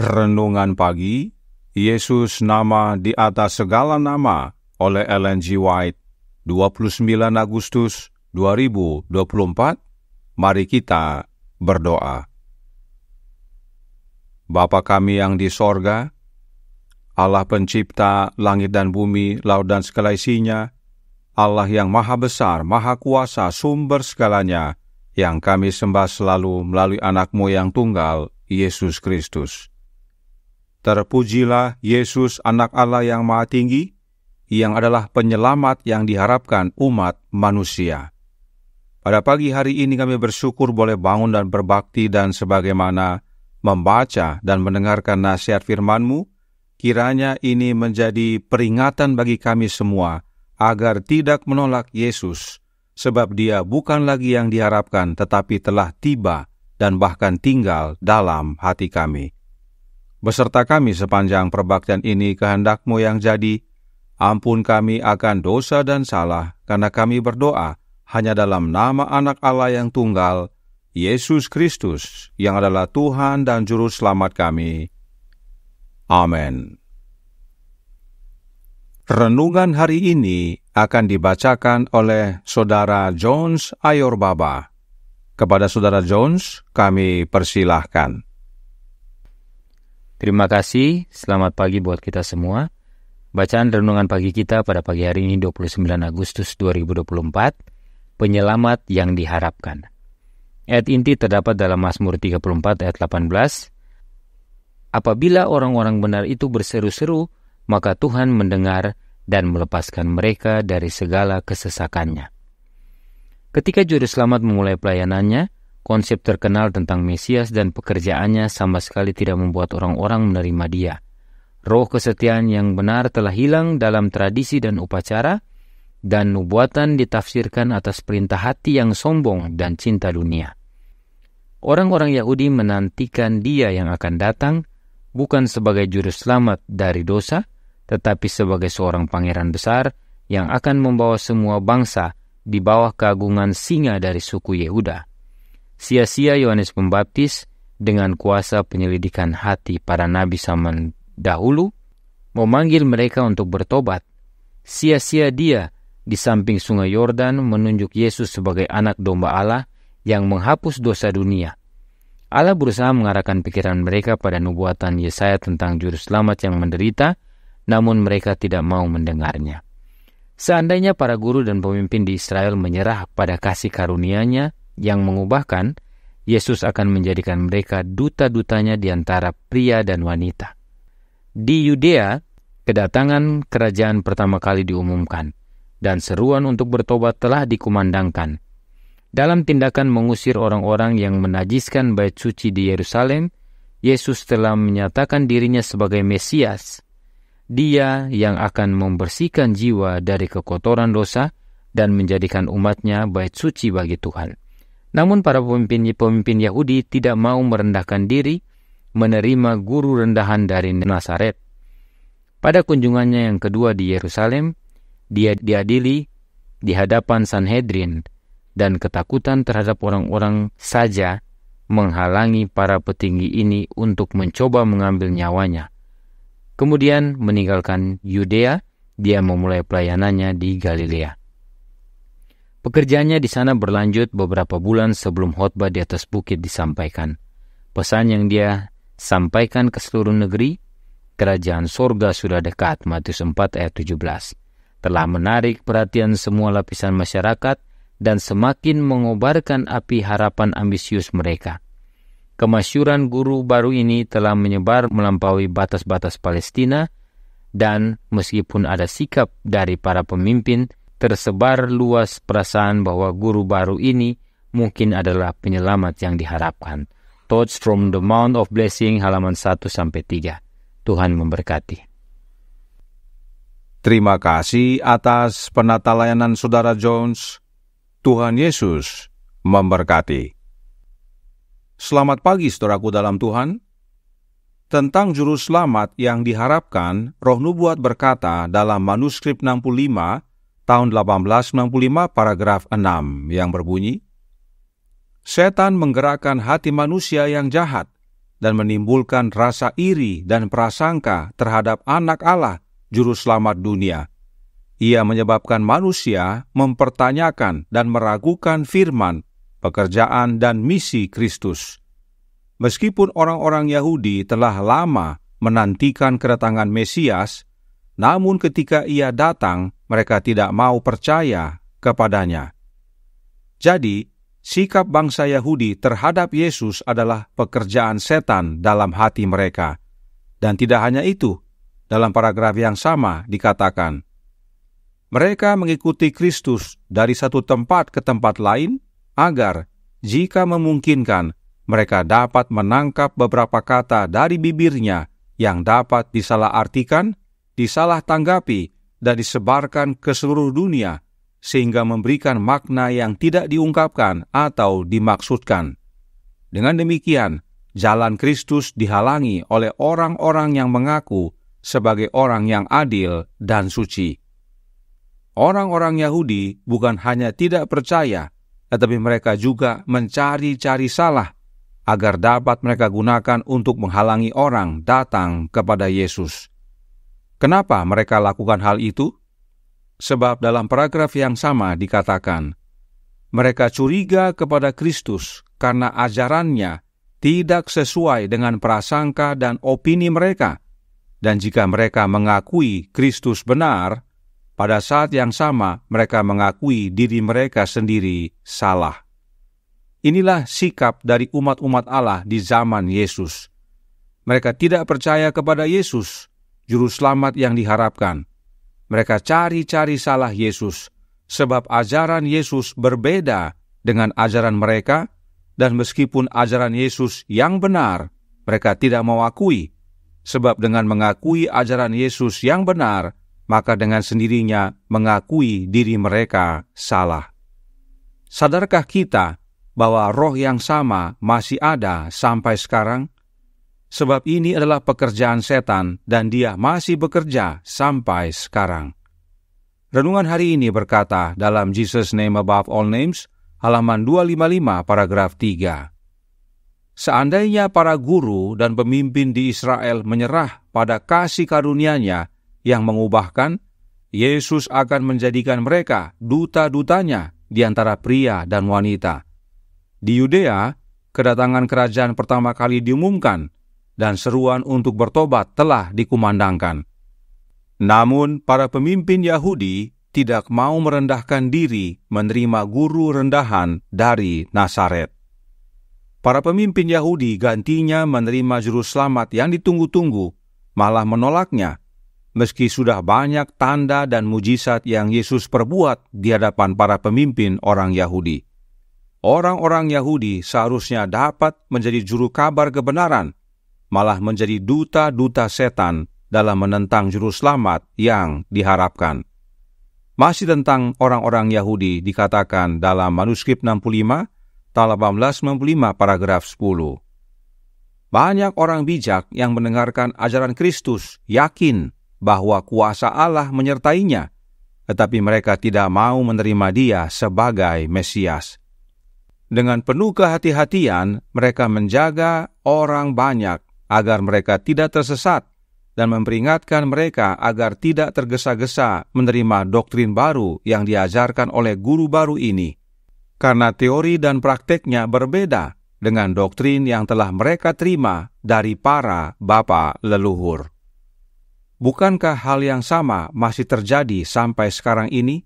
Renungan Pagi, Yesus nama di atas segala nama oleh Ellen G. White, 29 Agustus 2024. Mari kita berdoa. Bapa kami yang di sorga, Allah pencipta langit dan bumi, laut dan segala isinya, Allah yang maha besar, maha kuasa, sumber segalanya, yang kami sembah selalu melalui anak-Mu yang tunggal, Yesus Kristus. Terpujilah Yesus, anak Allah yang maha tinggi, yang adalah penyelamat yang diharapkan umat manusia. Pada pagi hari ini kami bersyukur boleh bangun dan berbakti, dan sebagaimana membaca dan mendengarkan nasihat firman-Mu, kiranya ini menjadi peringatan bagi kami semua, agar tidak menolak Yesus, sebab Dia bukan lagi yang diharapkan, tetapi telah tiba dan bahkan tinggal dalam hati kami. Beserta kami sepanjang perbaktian ini, kehendak-Mu yang jadi. Ampun kami akan dosa dan salah, karena kami berdoa hanya dalam nama Anak Allah yang tunggal, Yesus Kristus, yang adalah Tuhan dan Juru Selamat kami. Amin. Renungan hari ini akan dibacakan oleh Saudara Jones Ayorbaba. Kepada Saudara Jones, kami persilahkan. Terima kasih, selamat pagi buat kita semua. Bacaan renungan pagi kita pada pagi hari ini 29 Agustus 2024, penyelamat yang diharapkan. Ayat inti terdapat dalam Mazmur 34 ayat 18. Apabila orang-orang benar itu berseru-seru, maka Tuhan mendengar dan melepaskan mereka dari segala kesesakannya. Ketika Juru Selamat memulai pelayanannya, konsep terkenal tentang Mesias dan pekerjaannya sama sekali tidak membuat orang-orang menerima Dia. Roh kesetiaan yang benar telah hilang dalam tradisi dan upacara, dan nubuatan ditafsirkan atas perintah hati yang sombong dan cinta dunia. Orang-orang Yahudi menantikan Dia yang akan datang, bukan sebagai Juru Selamat dari dosa, tetapi sebagai seorang pangeran besar yang akan membawa semua bangsa di bawah keagungan singa dari suku Yehuda. Sia-sia Yohanes Pembaptis dengan kuasa penyelidikan hati para nabi zaman dahulu memanggil mereka untuk bertobat. Sia-sia dia di samping sungai Yordan menunjuk Yesus sebagai anak domba Allah yang menghapus dosa dunia. Allah berusaha mengarahkan pikiran mereka pada nubuatan Yesaya tentang Juru Selamat yang menderita, namun mereka tidak mau mendengarnya. Seandainya para guru dan pemimpin di Israel menyerah pada kasih karunia-Nya yang mengubahkan, Yesus akan menjadikan mereka duta-dutanya di antara pria dan wanita. Di Yudea, kedatangan kerajaan pertama kali diumumkan, dan seruan untuk bertobat telah dikumandangkan. Dalam tindakan mengusir orang-orang yang menajiskan bait suci di Yerusalem, Yesus telah menyatakan dirinya sebagai Mesias. Dia yang akan membersihkan jiwa dari kekotoran dosa dan menjadikan umatnya bait suci bagi Tuhan. Namun para pemimpin Yahudi tidak mau merendahkan diri, menerima guru rendahan dari Nazaret. Pada kunjungannya yang kedua di Yerusalem, dia diadili di hadapan Sanhedrin, dan ketakutan terhadap orang-orang saja menghalangi para petinggi ini untuk mencoba mengambil nyawanya. Kemudian meninggalkan Yudea, dia memulai pelayanannya di Galilea. Pekerjaannya di sana berlanjut beberapa bulan sebelum khotbah di atas bukit disampaikan. Pesan yang dia sampaikan ke seluruh negeri, kerajaan sorga sudah dekat, Matius 4 ayat 17, telah menarik perhatian semua lapisan masyarakat dan semakin mengobarkan api harapan ambisius mereka. Kemasyhuran guru baru ini telah menyebar melampaui batas-batas Palestina, dan meskipun ada sikap dari para pemimpin, tersebar luas perasaan bahwa guru baru ini mungkin adalah penyelamat yang diharapkan. Thoughts from the Mount of Blessing, halaman 1-3. Tuhan memberkati. Terima kasih atas penata layanan Saudara Jones. Tuhan Yesus memberkati. Selamat pagi saudaraku dalam Tuhan. Tentang Juru Selamat yang diharapkan, Roh Nubuat berkata dalam manuskrip 65 tahun 1865 paragraf 6 yang berbunyi, Setan menggerakkan hati manusia yang jahat dan menimbulkan rasa iri dan prasangka terhadap Anak Allah, Juru Selamat dunia. Ia menyebabkan manusia mempertanyakan dan meragukan firman, pekerjaan, dan misi Kristus. Meskipun orang-orang Yahudi telah lama menantikan kedatangan Mesias, namun ketika ia datang, mereka tidak mau percaya kepadanya. Jadi, sikap bangsa Yahudi terhadap Yesus adalah pekerjaan setan dalam hati mereka. Dan tidak hanya itu, dalam paragraf yang sama dikatakan, mereka mengikuti Kristus dari satu tempat ke tempat lain agar, jika memungkinkan, mereka dapat menangkap beberapa kata dari bibirnya yang dapat disalahartikan, disalah tanggapi, dan disebarkan ke seluruh dunia, sehingga memberikan makna yang tidak diungkapkan atau dimaksudkan. Dengan demikian, jalan Kristus dihalangi oleh orang-orang yang mengaku sebagai orang yang adil dan suci. Orang-orang Yahudi bukan hanya tidak percaya, tetapi mereka juga mencari-cari salah agar dapat mereka gunakan untuk menghalangi orang datang kepada Yesus. Kenapa mereka lakukan hal itu? Sebab dalam paragraf yang sama dikatakan, mereka curiga kepada Kristus karena ajarannya tidak sesuai dengan prasangka dan opini mereka. Dan jika mereka mengakui Kristus benar, pada saat yang sama mereka mengakui diri mereka sendiri salah. Inilah sikap dari umat-umat Allah di zaman Yesus. Mereka tidak percaya kepada Yesus, Juru Selamat yang diharapkan. Mereka cari-cari salah Yesus, sebab ajaran Yesus berbeda dengan ajaran mereka, dan meskipun ajaran Yesus yang benar, mereka tidak mau akui, sebab dengan mengakui ajaran Yesus yang benar, maka dengan sendirinya mengakui diri mereka salah. Sadarkah kita bahwa roh yang sama masih ada sampai sekarang? Sebab ini adalah pekerjaan setan dan dia masih bekerja sampai sekarang. Renungan hari ini berkata dalam Jesus Name Above All Names, halaman 255 paragraf 3. Seandainya para guru dan pemimpin di Israel menyerah pada kasih karunia-Nya yang mengubahkan, Yesus akan menjadikan mereka duta-dutanya di antara pria dan wanita. Di Yudea, kedatangan kerajaan pertama kali diumumkan, dan seruan untuk bertobat telah dikumandangkan. Namun, para pemimpin Yahudi tidak mau merendahkan diri menerima guru rendahan dari Nazaret. Para pemimpin Yahudi gantinya menerima Juru Selamat yang ditunggu-tunggu, malah menolaknya, meski sudah banyak tanda dan mujizat yang Yesus perbuat di hadapan para pemimpin orang Yahudi. Orang-orang Yahudi seharusnya dapat menjadi juru kabar kebenaran, malah menjadi duta-duta setan dalam menentang Juru Selamat yang diharapkan. Masih tentang orang-orang Yahudi dikatakan dalam manuskrip 65, tahun 1895 paragraf 10. Banyak orang bijak yang mendengarkan ajaran Kristus yakin bahwa kuasa Allah menyertainya, tetapi mereka tidak mau menerima Dia sebagai Mesias. Dengan penuh kehati-hatian, mereka menjaga orang banyak agar mereka tidak tersesat dan memperingatkan mereka agar tidak tergesa-gesa menerima doktrin baru yang diajarkan oleh guru baru ini, karena teori dan prakteknya berbeda dengan doktrin yang telah mereka terima dari para bapa leluhur. Bukankah hal yang sama masih terjadi sampai sekarang ini?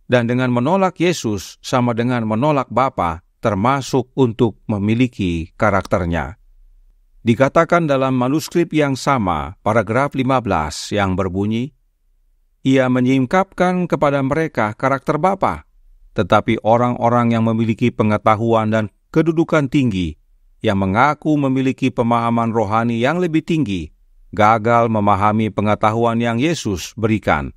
Dan dengan menolak Yesus sama dengan menolak Bapa, termasuk untuk memiliki karakternya. Dikatakan dalam manuskrip yang sama, paragraf 15 yang berbunyi, ia menyingkapkan kepada mereka karakter Bapa, tetapi orang-orang yang memiliki pengetahuan dan kedudukan tinggi, yang mengaku memiliki pemahaman rohani yang lebih tinggi, gagal memahami pengetahuan yang Yesus berikan.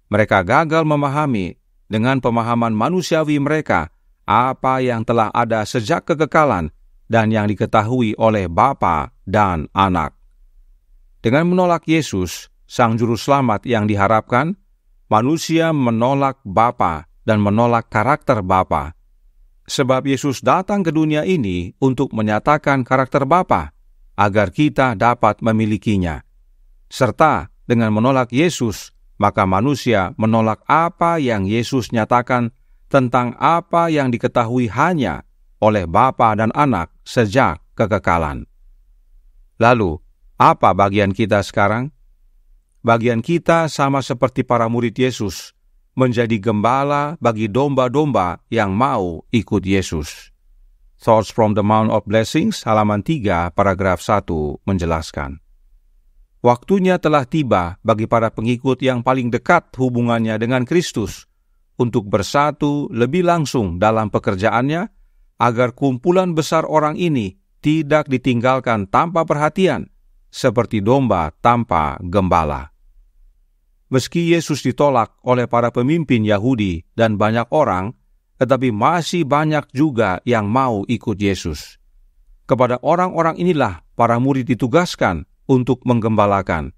Mereka gagal memahami dengan pemahaman manusiawi mereka apa yang telah ada sejak kekekalan dan yang diketahui oleh Bapa dan Anak. Dengan menolak Yesus, Sang Juru Selamat yang diharapkan, manusia menolak Bapa dan menolak karakter Bapa. Sebab Yesus datang ke dunia ini untuk menyatakan karakter Bapa, agar kita dapat memilikinya. Serta dengan menolak Yesus, maka manusia menolak apa yang Yesus nyatakan tentang apa yang diketahui hanya oleh Bapa dan Anak sejak kekekalan. Lalu, apa bagian kita sekarang? Bagian kita sama seperti para murid Yesus, menjadi gembala bagi domba-domba yang mau ikut Yesus. Thoughts from the Mount of Blessings, halaman 3, paragraf 1, menjelaskan. Waktunya telah tiba bagi para pengikut yang paling dekat hubungannya dengan Kristus untuk bersatu lebih langsung dalam pekerjaannya, agar kumpulan besar orang ini tidak ditinggalkan tanpa perhatian, seperti domba tanpa gembala. Meski Yesus ditolak oleh para pemimpin Yahudi dan banyak orang, tetapi masih banyak juga yang mau ikut Yesus. Kepada orang-orang inilah para murid ditugaskan untuk menggembalakan.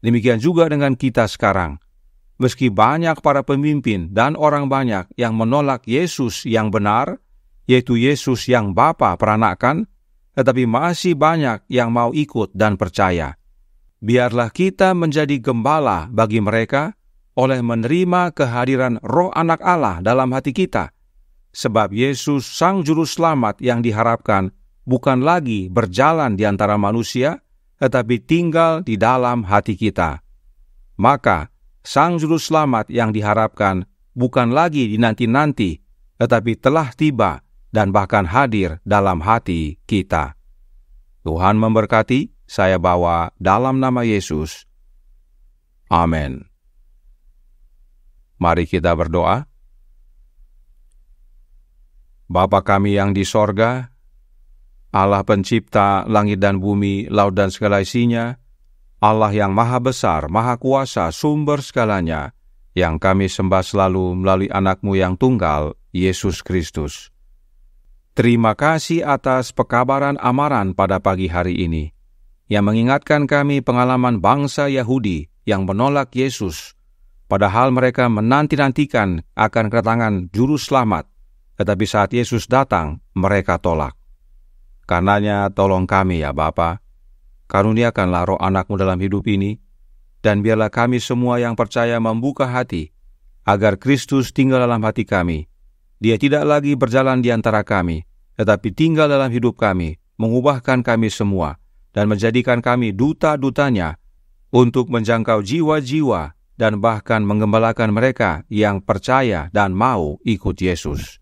Demikian juga dengan kita sekarang. Meski banyak para pemimpin dan orang banyak yang menolak Yesus yang benar, yaitu Yesus yang Bapa peranakan, tetapi masih banyak yang mau ikut dan percaya. Biarlah kita menjadi gembala bagi mereka oleh menerima kehadiran Roh Anak Allah dalam hati kita. Sebab Yesus Sang Juru Selamat yang diharapkan bukan lagi berjalan di antara manusia, tetapi tinggal di dalam hati kita. Maka, Sang Juru Selamat yang diharapkan bukan lagi dinanti-nanti, tetapi telah tiba dan bahkan hadir dalam hati kita. Tuhan memberkati, saya bawa dalam nama Yesus. Amin. Mari kita berdoa. Bapa kami yang di sorga, Allah pencipta langit dan bumi, laut dan segala isinya, Allah yang maha besar, maha kuasa, sumber segalanya, yang kami sembah selalu melalui anak-Mu yang tunggal, Yesus Kristus. Terima kasih atas pekabaran amaran pada pagi hari ini, yang mengingatkan kami pengalaman bangsa Yahudi yang menolak Yesus, padahal mereka menanti-nantikan akan kedatangan Juru Selamat, tetapi saat Yesus datang, mereka tolak. Karenanya tolong kami ya Bapa, karuniakanlah Roh Anak-Mu dalam hidup ini, dan biarlah kami semua yang percaya membuka hati, agar Kristus tinggal dalam hati kami. Dia tidak lagi berjalan di antara kami, tetapi tinggal dalam hidup kami, mengubahkan kami semua, dan menjadikan kami duta-dutanya untuk menjangkau jiwa-jiwa dan bahkan menggembalakan mereka yang percaya dan mau ikut Yesus.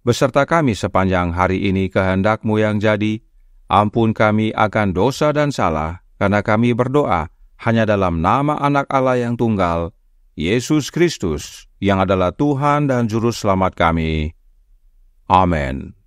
Beserta kami sepanjang hari ini kehendak-Mu yang jadi, ampun kami akan dosa dan salah, karena kami berdoa hanya dalam nama Anak Allah yang tunggal, Yesus Kristus, yang adalah Tuhan dan Juru Selamat kami. Amin.